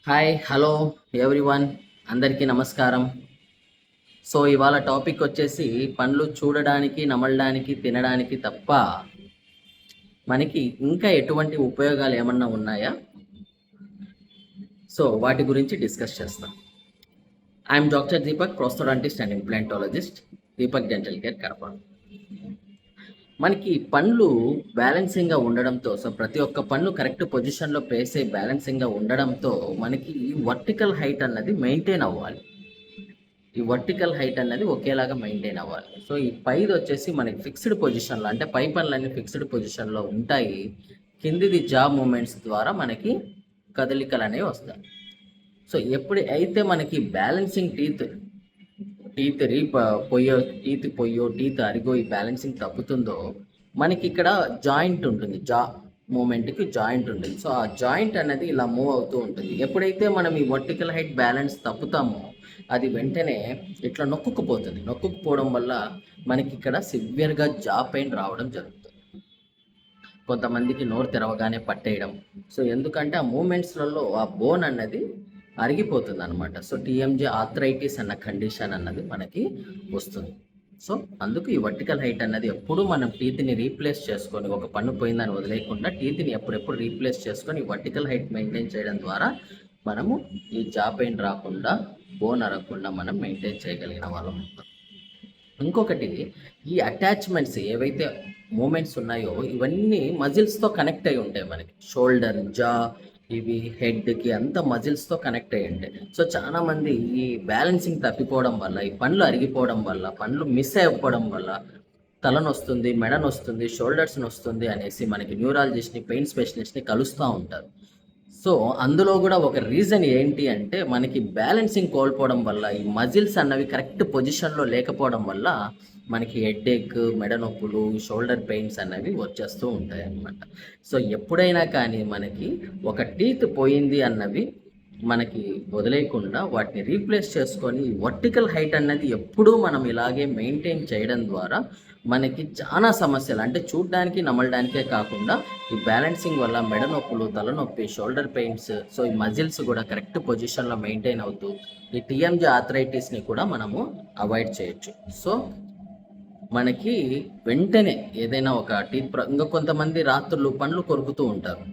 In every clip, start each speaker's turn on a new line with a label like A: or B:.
A: Hi hello everyone, అందరికీ నమస్కారం. So ఇవాళ టాపిక్ వచ్చేసి పండ్లు చూడడానికి, నమలడానికి, తినడానికి తప్ప మనకి ఇంకా ఎటువంటి ఉపయోగాలు ఏమన్నా ఉన్నాయా? సో వాటి గురించి డిస్కస్ చేస్తాం. I'm doctor Deepak, prosthodontist and implantologist, Deepak dental care, Kadapa. మనకి పండ్లు బ్యాలెన్సింగ్గా ఉండడంతో, సో ప్రతి ఒక్క పండ్లు కరెక్ట్ పొజిషన్లో ప్లేస్ అయ్యి బ్యాలెన్సింగ్గా ఉండడంతో మనకి వర్టికల్ హైట్ అన్నది మెయింటైన్ అవ్వాలి. ఈ వర్టికల్ హైట్ అన్నది ఒకేలాగా మెయింటైన్ అవ్వాలి. సో ఈ పైది వచ్చేసి మనకి ఫిక్స్డ్ పొజిషన్లో, అంటే పై పనులన్నీ ఫిక్స్డ్ పొజిషన్లో ఉంటాయి. కిందిది జా మూమెంట్స్ ద్వారా మనకి కదలికలు అనేవి వస్తాయి. సో ఎప్పుడైతే మనకి బ్యాలెన్సింగ్ టీత్ పొయ్యో టీత్ అరిగో ఈ బ్యాలెన్సింగ్ తప్పుతుందో మనకి ఇక్కడ జాయింట్ ఉంటుంది, జా మూమెంట్కి జాయింట్ ఉంటుంది. సో ఆ జాయింట్ అనేది ఇలా మూవ్ అవుతూ ఉంటుంది. ఎప్పుడైతే మనం ఈ వర్టికల్ హైట్ బ్యాలెన్స్ తప్పుతామో అది వెంటనే ఇట్లా నొక్కుకుపోవడం వల్ల మనకి ఇక్కడ సివియర్గా జా పెయిన్ రావడం జరుగుతుంది. కొంతమందికి నోరు తెరవగానే పట్టేయడం. సో ఎందుకంటే ఆ మూమెంట్స్లలో ఆ బోన్ అన్నది అరిగిపోతుంది అనమాట. సో టీఎంజే ఆర్థరైటిస్ అన్న కండిషన్ అన్నది మనకి వస్తుంది. సో అందుకు ఈ వర్టికల్ హైట్ అన్నది ఎప్పుడు మనం టీత్ని రీప్లేస్ చేసుకొని, ఒక పన్ను పోయిందని వదిలేయకుండా టీత్ని ఎప్పుడెప్పుడు రీప్లేస్ చేసుకొని ఈ వర్టికల్ హైట్ మెయింటైన్ చేయడం ద్వారా మనము ఈ జా పెయిన్ రాకుండా, బోన్ అరగకుండా మనం మెయింటైన్ చేయగలిగిన వాళ్ళం. ఇంకొకటి, ఈ అటాచ్మెంట్స్ ఏవైతే మూమెంట్స్ ఉన్నాయో ఇవన్నీ మజిల్స్తో కనెక్ట్ అయి ఉంటాయి. మనకి షోల్డర్, జా, ఇవి హెడ్కి అంతా మజిల్స్తో కనెక్ట్ అయ్యి ఉంటాయి. సో చాలామంది ఈ బ్యాలెన్సింగ్ తప్పిపోవడం వల్ల, ఈ పండ్లు అరిగిపోవడం వల్ల, పండ్లు మిస్ అయిపోవడం వల్ల తలనొస్తుంది, మెడనొస్తుంది, షోల్డర్స్ నొస్తుంది అనేసి మనకి న్యూరాలజిస్ట్ని, పెయిన్ స్పెషలిస్ట్ని కలుస్తూ ఉంటారు. సో అందులో కూడా ఒక రీజన్ ఏంటి అంటే మనకి బ్యాలెన్సింగ్ కోల్పోవడం వల్ల, ఈ మజిల్స్ అన్నవి కరెక్ట్ పొజిషన్లో లేకపోవడం వల్ల మనకి హెడ్ఏక్, మెడ నొప్పులు, షోల్డర్ పెయిన్స్ అన్నవి వచ్చేస్తూ ఉంటాయి అన్నమాట. సో ఎప్పుడైనా కానీ మనకి ఒక టీత్ పోయింది అన్నవి మనకి వదిలేయకుండా వాటిని రీప్లేస్ చేసుకొని వర్టికల్ హైట్ అన్నది ఎప్పుడూ మనం ఇలాగే మెయింటైన్ చేయడం ద్వారా మనకి చాలా సమస్యలు, అంటే చూడడానికి, నమలడానికే కాకుండా ఈ బ్యాలెన్సింగ్ వల్ల మెడ నొప్పులు, తలనొప్పి, షోల్డర్ పెయిన్స్, సో ఈ మజిల్స్ కూడా కరెక్ట్ పొజిషన్లో మెయింటైన్ అవుతూ ఈ టీఎంజే ఆర్థరైటిస్ని కూడా మనము అవాయిడ్ చేయొచ్చు. సో మనకి వెంటనే ఏదైనా ఒక ఇంకా కొంతమంది రాత్రులు పండ్లు కొరుకుతూ ఉంటారు.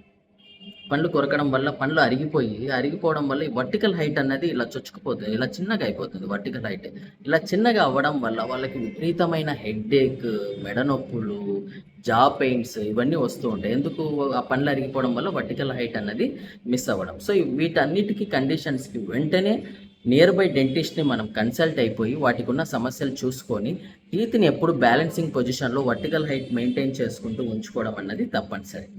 A: పండ్లు కొరకడం వల్ల పండ్లు అరిగిపోవడం వల్ల ఈ వర్టికల్ హైట్ అన్నది ఇలా చొచ్చుకుపోతుంది, ఇలా చిన్నగా అయిపోతుంది. వర్టికల్ హైట్ ఇలా చిన్నగా అవ్వడం వల్ల వాళ్ళకి విపరీతమైన హెడ్ఏక్, మెడ నొప్పులు, జా పెయిన్స్ ఇవన్నీ వస్తూ ఉంటాయి. ఎందుకు? ఆ పండ్లు అరిగిపోవడం వల్ల వర్టికల్ హైట్ అన్నది మిస్ అవ్వడం. సో వీటన్నిటికీ కండిషన్స్కి వెంటనే నియర్ బై డెంటిస్ట్ని మనం కన్సల్ట్ అయిపోయి వాటికి ఉన్న సమస్యలు చూసుకొని టీత్ని ఎప్పుడు బ్యాలెన్సింగ్ పొజిషన్లో వర్టికల్ హైట్ మెయింటైన్ చేసుకుంటూ ఉంచుకోవడం అన్నది తప్పనిసరి.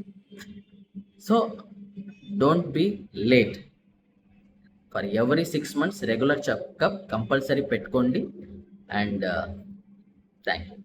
A: So don't be late. For every 6 months regular checkup compulsory పెట్టుకోండి. And thank you.